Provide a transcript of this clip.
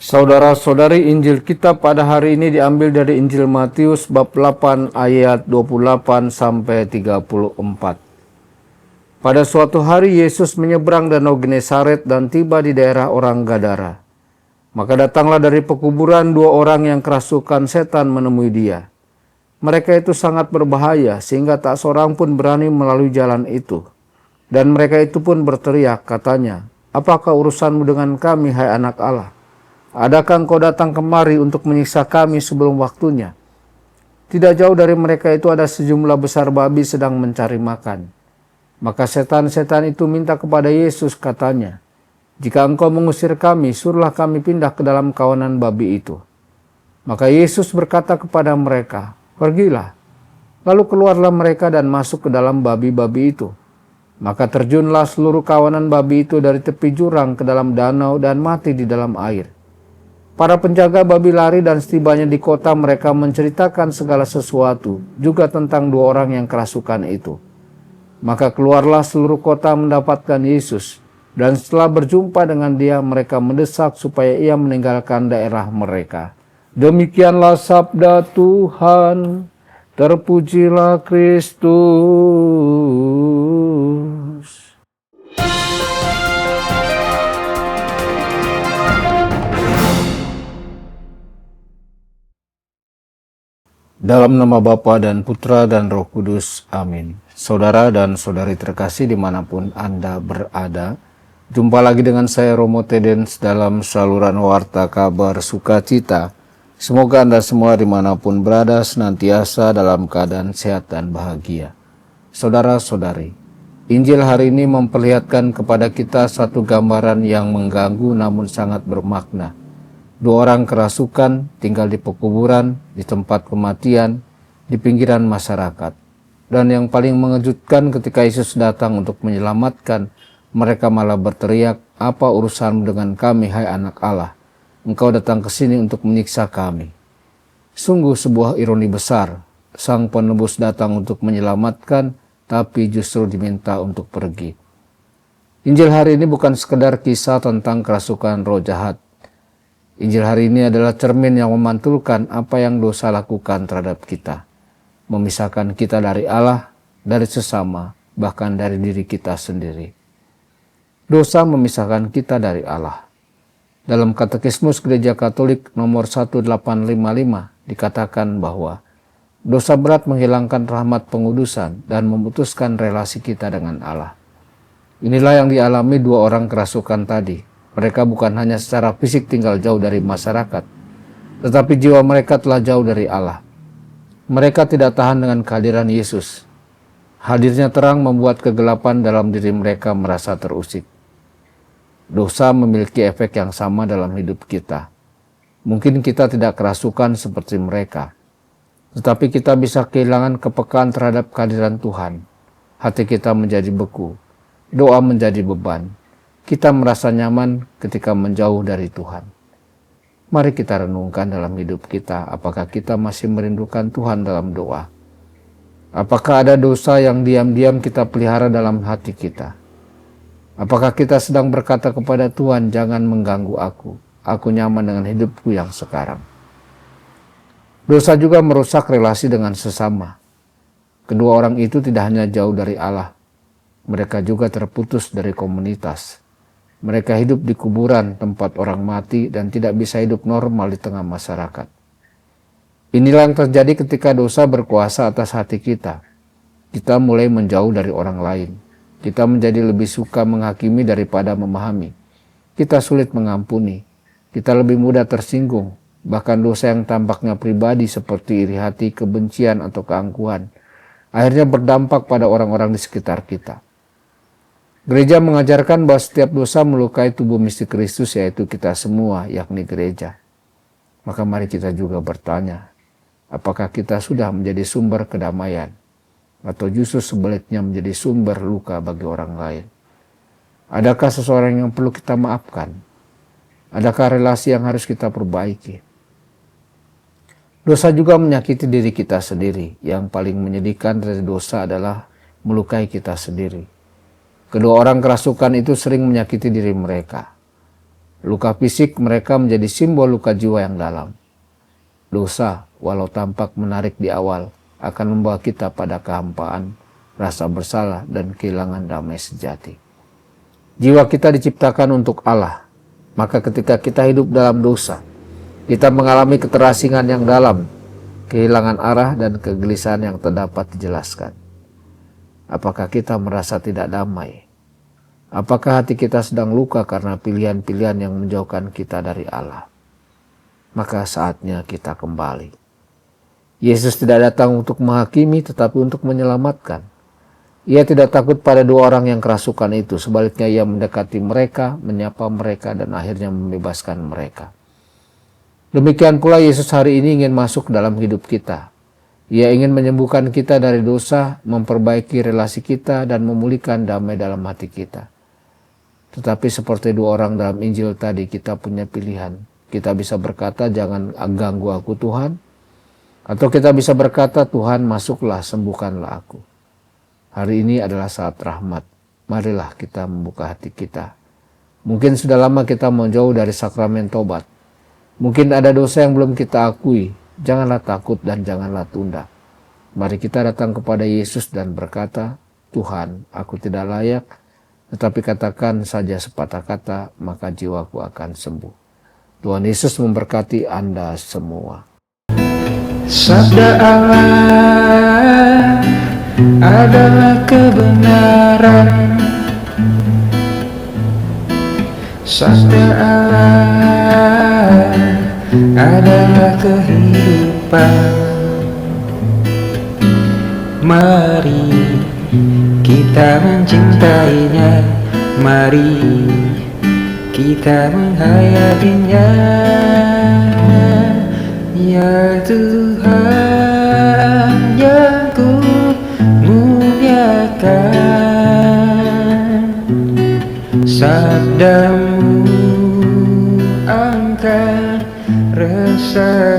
Saudara-saudari, Injil kita pada hari ini diambil dari Injil Matius bab 8 ayat 28 sampai 34. Pada suatu hari Yesus menyeberang danau Genesaret dan tiba di daerah orang Gadara. Maka datanglah dari pekuburan dua orang yang kerasukan setan menemui dia. Mereka itu sangat berbahaya sehingga tak seorang pun berani melalui jalan itu. Dan mereka itu pun berteriak, katanya, "Apakah urusanmu dengan kami, hai anak Allah? Adakah engkau datang kemari untuk menyiksa kami sebelum waktunya?" Tidak jauh dari mereka itu ada sejumlah besar babi sedang mencari makan. Maka setan-setan itu minta kepada Yesus, katanya, "Jika engkau mengusir kami, suruhlah kami pindah ke dalam kawanan babi itu." Maka Yesus berkata kepada mereka, "Pergilah." Lalu keluarlah mereka dan masuk ke dalam babi-babi itu. Maka terjunlah seluruh kawanan babi itu dari tepi jurang ke dalam danau dan mati di dalam air. Para penjaga babi lari dan setibanya di kota mereka menceritakan segala sesuatu, juga tentang dua orang yang kerasukan itu. Maka keluarlah seluruh kota mendapatkan Yesus, dan setelah berjumpa dengan dia mereka mendesak supaya ia meninggalkan daerah mereka. Demikianlah sabda Tuhan, terpujilah Kristus. Dalam nama Bapa dan Putra dan Roh Kudus. Amin. Saudara dan saudari terkasih dimanapun Anda berada, jumpa lagi dengan saya Romo Tedens dalam saluran Warta Kabar Sukacita. Semoga Anda semua dimanapun berada senantiasa dalam keadaan sehat dan bahagia. Saudara-saudari, Injil hari ini memperlihatkan kepada kita satu gambaran yang mengganggu namun sangat bermakna. Dua orang kerasukan tinggal di pekuburan, di tempat kematian, di pinggiran masyarakat. Dan yang paling mengejutkan ketika Yesus datang untuk menyelamatkan, mereka malah berteriak, "Apa urusanmu dengan kami, hai anak Allah? Engkau datang ke sini untuk menyiksa kami." Sungguh sebuah ironi besar. Sang penebus datang untuk menyelamatkan, tapi justru diminta untuk pergi. Injil hari ini bukan sekedar kisah tentang kerasukan roh jahat. Injil hari ini adalah cermin yang memantulkan apa yang dosa lakukan terhadap kita. Memisahkan kita dari Allah, dari sesama, bahkan dari diri kita sendiri. Dosa memisahkan kita dari Allah. Dalam Katekismus Gereja Katolik nomor 1855 dikatakan bahwa dosa berat menghilangkan rahmat pengudusan dan memutuskan relasi kita dengan Allah. Inilah yang dialami dua orang kerasukan tadi. Mereka bukan hanya secara fisik tinggal jauh dari masyarakat, tetapi jiwa mereka telah jauh dari Allah. Mereka tidak tahan dengan kehadiran Yesus. Hadirnya terang membuat kegelapan dalam diri mereka merasa terusik. Dosa memiliki efek yang sama dalam hidup kita. Mungkin kita tidak kerasukan seperti mereka, tetapi kita bisa kehilangan kepekaan terhadap kehadiran Tuhan. Hati kita menjadi beku, doa menjadi beban. Kita merasa nyaman ketika menjauh dari Tuhan. Mari kita renungkan dalam hidup kita, apakah kita masih merindukan Tuhan dalam doa? Apakah ada dosa yang diam-diam kita pelihara dalam hati kita? Apakah kita sedang berkata kepada Tuhan, "Jangan mengganggu aku nyaman dengan hidupku yang sekarang"? Dosa juga merusak relasi dengan sesama. Kedua orang itu tidak hanya jauh dari Allah, mereka juga terputus dari komunitas. Mereka hidup di kuburan, tempat orang mati, dan tidak bisa hidup normal di tengah masyarakat. Inilah yang terjadi ketika dosa berkuasa atas hati kita. Kita mulai menjauh dari orang lain. Kita menjadi lebih suka menghakimi daripada memahami. Kita sulit mengampuni. Kita lebih mudah tersinggung. Bahkan dosa yang tampaknya pribadi seperti iri hati, kebencian, atau keangkuhan, akhirnya berdampak pada orang-orang di sekitar kita. Gereja mengajarkan bahwa setiap dosa melukai tubuh misteri Kristus, yaitu kita semua, yakni gereja. Maka mari kita juga bertanya, apakah kita sudah menjadi sumber kedamaian, atau justru sebaliknya menjadi sumber luka bagi orang lain? Adakah seseorang yang perlu kita maafkan? Adakah relasi yang harus kita perbaiki? Dosa juga menyakiti diri kita sendiri. Yang paling menyedihkan dari dosa adalah melukai kita sendiri. Kedua orang kerasukan itu sering menyakiti diri mereka. Luka fisik mereka menjadi simbol luka jiwa yang dalam. Dosa, walau tampak menarik di awal, akan membawa kita pada kehampaan, rasa bersalah, dan kehilangan damai sejati. Jiwa kita diciptakan untuk Allah, maka ketika kita hidup dalam dosa, kita mengalami keterasingan yang dalam, kehilangan arah, dan kegelisahan yang tak dapat dijelaskan. Apakah kita merasa tidak damai? Apakah hati kita sedang luka karena pilihan-pilihan yang menjauhkan kita dari Allah? Maka saatnya kita kembali. Yesus tidak datang untuk menghakimi, tetapi untuk menyelamatkan. Ia tidak takut pada dua orang yang kerasukan itu. Sebaliknya ia mendekati mereka, menyapa mereka, dan akhirnya membebaskan mereka. Demikian pula Yesus hari ini ingin masuk dalam hidup kita. Ia ingin menyembuhkan kita dari dosa, memperbaiki relasi kita, dan memulihkan damai dalam hati kita. Tetapi seperti dua orang dalam Injil tadi, kita punya pilihan. Kita bisa berkata, jangan ganggu aku Tuhan. Atau kita bisa berkata, Tuhan masuklah, sembuhkanlah aku. Hari ini adalah saat rahmat. Marilah kita membuka hati kita. Mungkin sudah lama kita menjauh dari sakramen tobat. Mungkin ada dosa yang belum kita akui. Janganlah takut dan janganlah tunda. Mari kita datang kepada Yesus dan berkata, Tuhan, aku tidak layak, tetapi katakan saja sepatah kata, maka jiwaku akan sembuh. Tuhan Yesus memberkati Anda semua. Sabda Allah adalah kebenaran. Sabda Allah adalah kehidupan. Mari kita mencintainya, mari kita menghayatinya. Ya Tuhan yang ku muliakan, sabdamu angkat rasa